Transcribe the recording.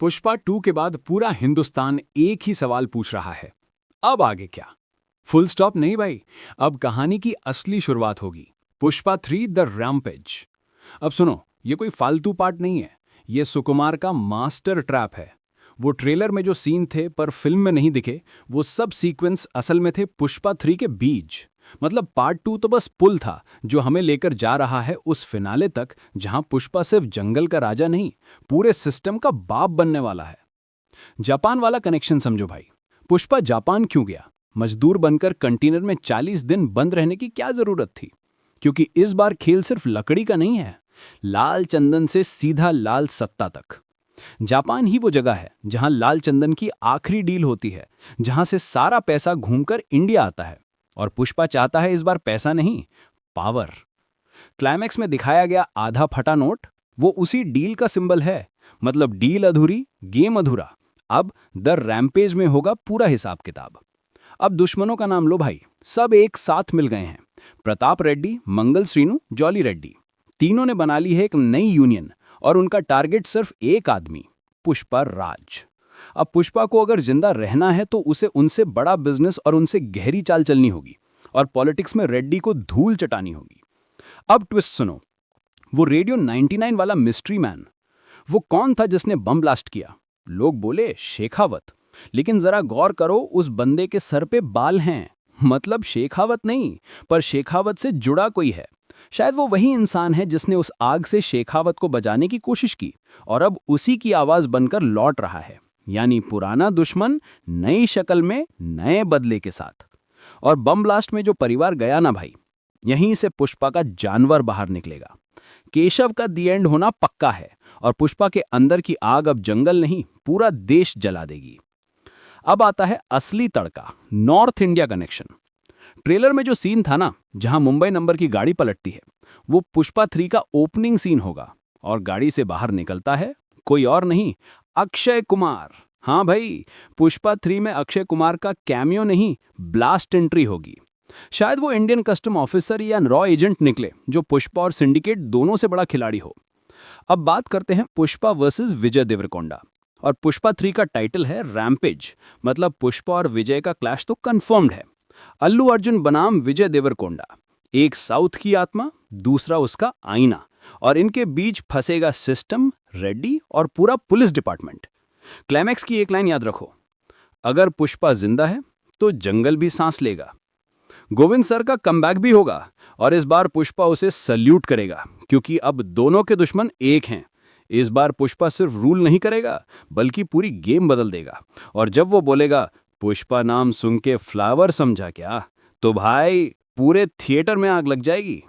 पुष्पा 2 के बाद पूरा हिंदुस्तान एक ही सवाल पूछ रहा है, अब आगे क्या? फुल स्टॉप नहीं भाई, अब कहानी की असली शुरुआत होगी। Pushpa 3 the rampage. अब सुनो, ये कोई फालतू पार्ट नहीं है, ये सुकुमार का मास्टर ट्रैप है। वो ट्रेलर में जो सीन थे पर फिल्म में नहीं दिखे, वो सब सीक्वेंस असल में थे पुष्पा 3 के बीज। मतलब पार्ट 2 तो बस पुल था जो हमें लेकर जा रहा है उस फिनाले तक जहां पुष्पा सिर्फ जंगल का राजा नहीं, पूरे सिस्टम का बाप बनने वाला है। जापान वाला कनेक्शन समझो भाई। पुष्पा जापान क्यों गया? मजदूर बनकर कंटेनर में 40 दिन बंद रहने की क्या जरूरत थी? क्योंकि इस बार खेल सिर्फ लकड़ी का नहीं है, लाल चंदन से सीधा लाल सत्ता तक। जापान ही वो जगह है जहां लाल चंदन की आखिरी डील होती है, जहां से सारा पैसा घूमकर इंडिया आता है। और पुष्पा चाहता है इस बार पैसा नहीं, पावर। क्लाइमैक्स में दिखाया गया आधा फटा नोट, वो उसी डील का सिंबल है। मतलब डील अधूरी, गेम अधूरा। अब द रैम्पेज में होगा पूरा हिसाब किताब। अब दुश्मनों का नाम लो भाई, सब एक साथ मिल गए हैं। प्रताप रेड्डी, मंगल श्रीनु, जॉली रेड्डी, तीनों ने बना ली है एक नई यूनियन, और उनका टारगेट सिर्फ एक आदमी, पुष्पा राज। अब पुष्पा को अगर जिंदा रहना है तो उसे उनसे बड़ा बिजनेस और उनसे गहरी चाल चलनी होगी, और पॉलिटिक्स में रेड्डी को धूल चटानी होगी। अब ट्विस्ट सुनो, वो रेडियो 99 वाला मिस्ट्री मैन, वो कौन था जिसने बम ब्लास्ट किया? लोग बोले शेखावत, लेकिन जरा गौर करो, उस बंदे के सर पे बाल हैं। मतलब शेखावत नहीं, पर शेखावत से जुड़ा कोई है। शायद वो वही इंसान है जिसने उस आग से शेखावत को बचाने की कोशिश की, और अब उसी की आवाज बनकर लौट रहा है। यानी पुराना दुश्मन नई शक्ल में, नए बदले के साथ। और बम ब्लास्ट में जो परिवार गया ना भाई, यहीं से पुष्पा का जानवर बाहर निकलेगा। केशव का दी एंड होना पक्का है, और पुष्पा के अंदर की आग अब जंगल नहीं, पूरा देश जला देगी। अब आता है असली तड़का, नॉर्थ इंडिया कनेक्शन। ट्रेलर में जो सीन था ना, जहां मुंबई नंबर की गाड़ी पलटती है, वो पुष्पा 3 का ओपनिंग सीन होगा। और गाड़ी से बाहर निकलता है कोई और नहीं, अक्षय कुमार। हाँ भाई, पुष्पा 3 में अक्षय कुमार का कैमियो नहीं, ब्लास्ट एंट्री होगी। शायद वो इंडियन कस्टम ऑफिसर या रॉ एजेंट निकले, जो पुष्पा और सिंडिकेट दोनों से बड़ा खिलाड़ी हो। अब बात करते हैं पुष्पा वर्सेस विजय देवरकोंडा। और पुष्पा 3 का टाइटल है रैम्पेज, मतलब पुष्पा और विजय का क्लैश तो कंफर्म्ड है। अल्लू अर्जुन बनाम विजय देवरकोंडा, एक साउथ की आत्मा, दूसरा उसका आईना, और इनके बीच फंसेगा सिस्टम, रेड्डी और पूरा पुलिस डिपार्टमेंट। क्लाइमैक्स की एक लाइन याद रखो, अगर पुष्पा जिंदा है तो जंगल भी सांस लेगा। गोविंद सर का कमबैक भी होगा, और इस बार पुष्पा उसे सल्यूट करेगा, क्योंकि अब दोनों के दुश्मन एक हैं। इस बार पुष्पा सिर्फ रूल नहीं करेगा, बल्कि पूरी गेम बदल देगा। और जब वो बोलेगा पुष्पा नाम सुन के फ्लावर समझा क्या, तो भाई पूरे थिएटर में आग लग जाएगी।